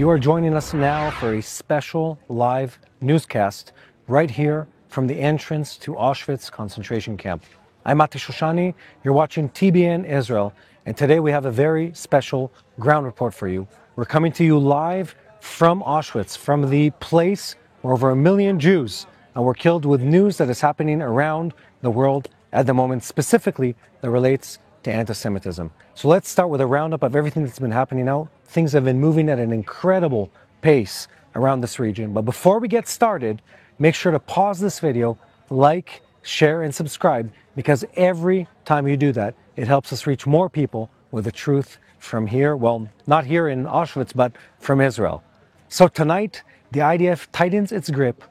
You are joining us now for a special live newscast right here from the entrance to Auschwitz Concentration Camp. I'm Mati Shoshani, you're watching TBN Israel, and today we have a very special ground report for you. We're coming to you live from Auschwitz, from the place where over 1 million Jews were killed, with news that is happening around the world at the moment, specifically that relates to antisemitism. So let's start with a roundup of everything that's been happening now. Things have been moving at an incredible pace around this region. But before we get started, make sure to pause this video, like, share, and subscribe, because every time you do that, it helps us reach more people with the truth from here. Well, not here in Auschwitz, but from Israel. So tonight, the IDF tightens its grip.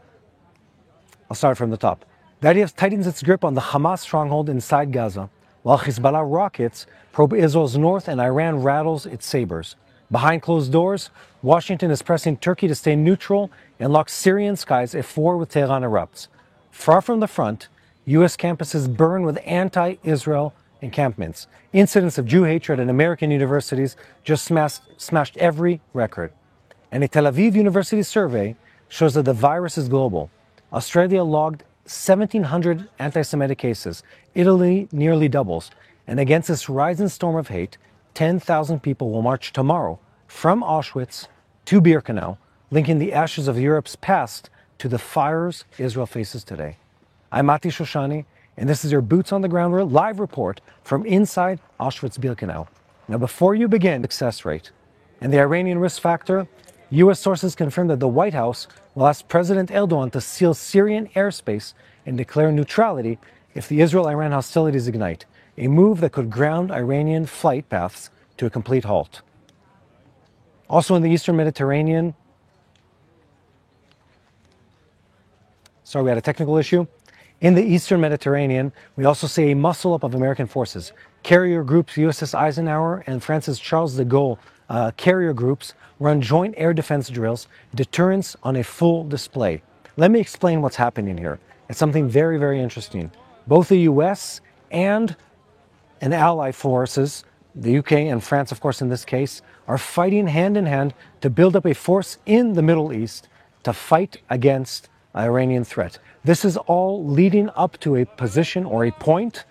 I'll start from the top. The IDF tightens its grip on the Hamas stronghold inside Gaza, while Hezbollah rockets probe Israel's north and Iran rattles its sabers. Behind closed doors, Washington is pressing Turkey to stay neutral and lock Syrian skies if war with Tehran erupts. Far from the front, U.S. campuses burn with anti-Israel encampments. Incidents of Jew hatred at American universities just smashed every record. And a Tel Aviv University survey shows that the virus is global. Australia logged 1,700 anti-Semitic cases. Italy nearly doubles. And against this rising storm of hate, 10,000 people will march tomorrow from Auschwitz to Birkenau, linking the ashes of Europe's past to the fires Israel faces today. I'm Mati Shoshani, and this is your Boots on the Ground live report from inside Auschwitz-Birkenau. Now, before you begin, success rate and the Iranian risk factor, U.S. sources confirm that the White House will ask President Erdogan to seal Syrian airspace and declare neutrality if the Israel-Iran hostilities ignite, a move that could ground Iranian flight paths to a complete halt. Also in the Eastern Mediterranean, sorry, we had a technical issue. In the Eastern Mediterranean, we also see a muscle-up of American forces. Carrier groups USS Eisenhower and Francis Charles de Gaulle carrier groups run joint air defense drills, deterrence on a full display. Let me explain what's happening here. It's something very, very interesting. Both the US and an ally forces, the UK and France, of course, in this case, are fighting hand in hand to build up a force in the Middle East to fight against the Iranian threat. This is all leading up to a position or a point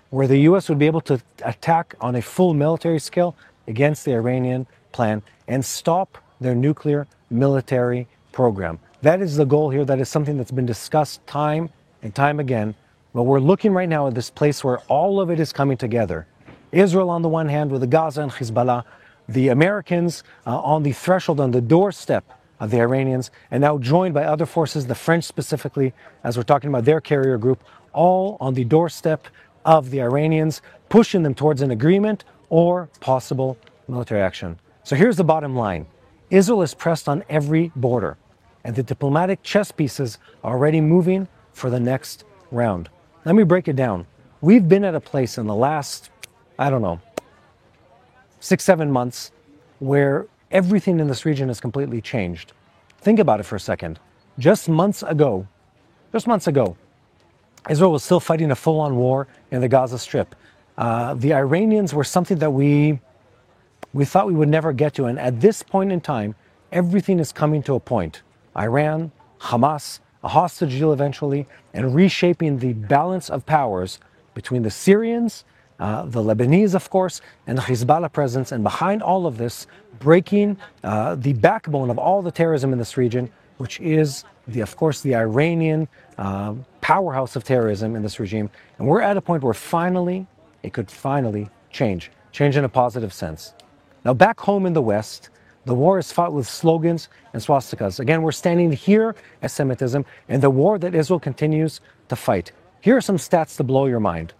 where the US would be able to attack on a full military scale against the Iranian plan and stop their nuclear military program. That is the goal here. That is something that's been discussed time and time again. But we're looking right now at this place where all of it is coming together. Israel on the one hand with the Gaza and Hezbollah, the Americans on the threshold, on the doorstep of the Iranians, and now joined by other forces, the French specifically, as we're talking about their carrier group, all on the doorstep of the Iranians, pushing them towards an agreement or possible military action. So here's the bottom line. Israel is pressed on every border, and the diplomatic chess pieces are already moving for the next round. Let me break it down. We've been at a place in the last, 6-7 months where everything in this region has completely changed. Think about it for a second. Just months ago, Israel was still fighting a full-on war in the Gaza Strip. The Iranians were something that we thought we would never get to. And at this point in time, everything is coming to a point. Iran, Hamas, a hostage deal eventually, and reshaping the balance of powers between the Syrians, the Lebanese, of course, and the Hezbollah presence. And behind all of this, breaking the backbone of all the terrorism in this region, which is, of course, the Iranian powerhouse of terrorism in this regime. And we're at a point where it could finally change in a positive sense. Now, back home in the West, the war is fought with slogans and swastikas. Again, we're standing here as Semitism and the war that Israel continues to fight. Here are some stats to blow your mind.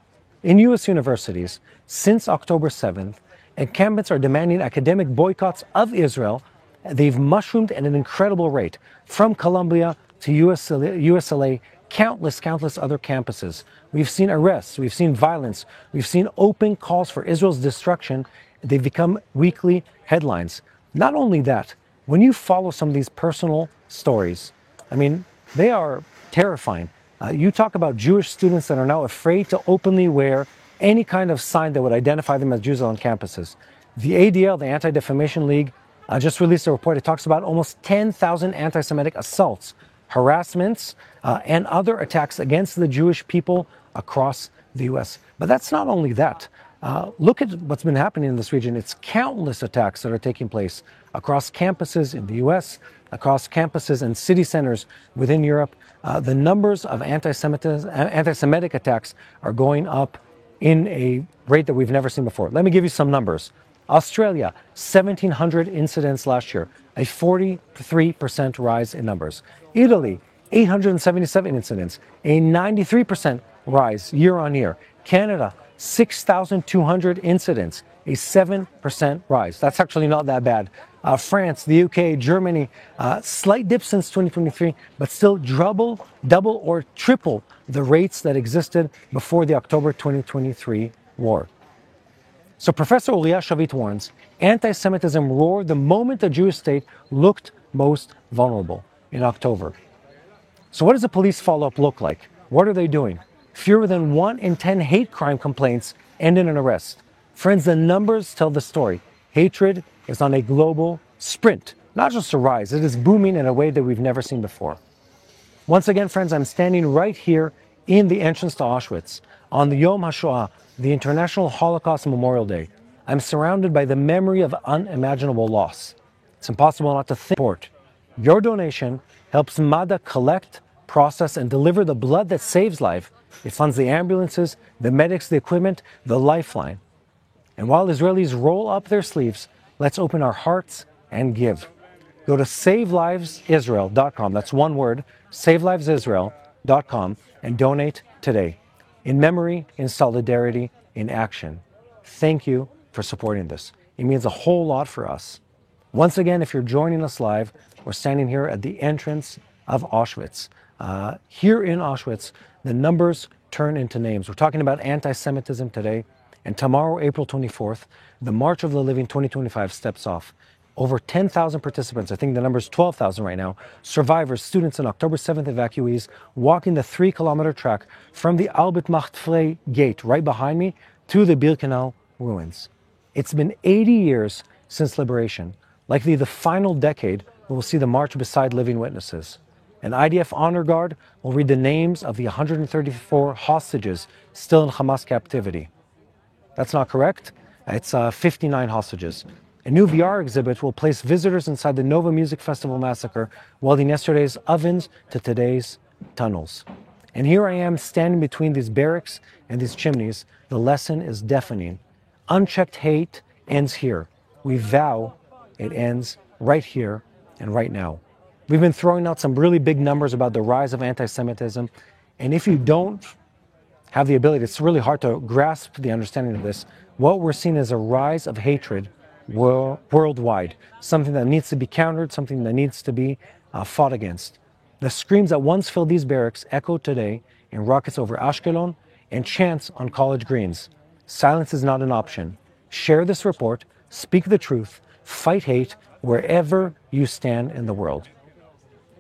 In U.S. universities, since October 7th, encampments are demanding academic boycotts of Israel. They've mushroomed at an incredible rate. From Columbia to USLA, countless other campuses. We've seen arrests, we've seen violence, we've seen open calls for Israel's destruction. They've become weekly headlines. Not only that, when you follow some of these personal stories, they are terrifying. You talk about Jewish students that are now afraid to openly wear any kind of sign that would identify them as Jews on campuses. The ADL, the Anti-Defamation League, just released a report. It talks about almost 10,000 anti-Semitic assaults, harassments, and other attacks against the Jewish people across the U.S. But that's not only that. Look at what's been happening in this region. It's countless attacks that are taking place across campuses in the U.S., across campuses and city centers within Europe. The numbers of anti-Semitic attacks are going up in a rate that we've never seen before. Let me give you some numbers. Australia, 1,700 incidents last year, a 43% rise in numbers. Italy, 877 incidents, a 93% rise year on year. Canada, 6,200 incidents, a 7% rise. That's actually not that bad. France, the UK, Germany, slight dip since 2023, but still double or triple the rates that existed before the October 2023 war. So Professor Uriah Shavit warns, anti-Semitism roared the moment the Jewish state looked most vulnerable in October. So what does the police follow-up look like? What are they doing? Fewer than 1 in 10 hate crime complaints end in an arrest. Friends, the numbers tell the story. Hatred is on a global sprint, not just a rise. It is booming in a way that we've never seen before. Once again, friends, I'm standing right here in the entrance to Auschwitz on the Yom HaShoah, the International Holocaust Memorial Day. I'm surrounded by the memory of unimaginable loss. It's impossible not to think. Your donation helps MADA collect, process, and deliver the blood that saves life. It funds the ambulances, the medics, the equipment, the lifeline. And while Israelis roll up their sleeves, let's open our hearts and give. Go to SaveLivesIsrael.com. That's one word, SaveLivesIsrael.com, and donate today. In memory, in solidarity, in action. Thank you for supporting this. It means a whole lot for us. Once again, if you're joining us live, we're standing here at the entrance of Auschwitz. Here in Auschwitz, the numbers turn into names. We're talking about anti-Semitism today, and tomorrow, April 24th, the March of the Living 2025 steps off. Over 10,000 participants, I think the number is 12,000 right now, survivors, students, and October 7th evacuees walking the 3-kilometer track from the Albert Machtfrei gate right behind me to the Birkenau ruins. It's been 80 years since liberation, likely the final decade where we'll see the march beside living witnesses. An IDF honor guard will read the names of the 134 hostages still in Hamas captivity. That's not correct. It's 59 hostages. A new VR exhibit will place visitors inside the Nova Music Festival massacre, welding yesterday's ovens to today's tunnels. And here I am standing between these barracks and these chimneys. The lesson is deafening. Unchecked hate ends here. We vow it ends right here and right now. We've been throwing out some really big numbers about the rise of anti-Semitism. And if you don't have the ability, it's really hard to grasp the understanding of this. What we're seeing is a rise of hatred worldwide, something that needs to be countered, something that needs to be fought against. The screams that once filled these barracks echo today in rockets over Ashkelon and chants on college greens. Silence is not an option. Share this report, speak the truth, fight hate wherever you stand in the world.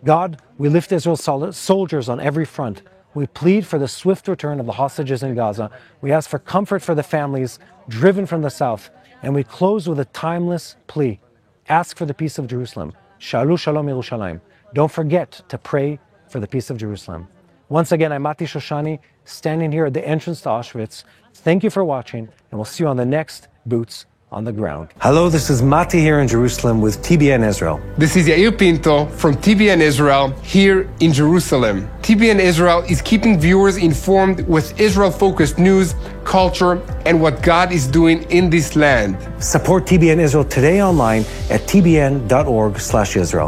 God, we lift Israel's soldiers on every front. We plead for the swift return of the hostages in Gaza. We ask for comfort for the families driven from the south. And we close with a timeless plea. Ask for the peace of Jerusalem. Shalu Shalom Yerushalayim. Don't forget to pray for the peace of Jerusalem. Once again, I'm Mati Shoshani, standing here at the entrance to Auschwitz. Thank you for watching, and we'll see you on the next Boots on the Ground. Hello, this is Mati here in Jerusalem with TBN Israel. This is Yair Pinto from TBN Israel here in Jerusalem. TBN Israel is keeping viewers informed with Israel-focused news, culture, and what God is doing in this land. Support TBN Israel today online at tbn.org/Israel.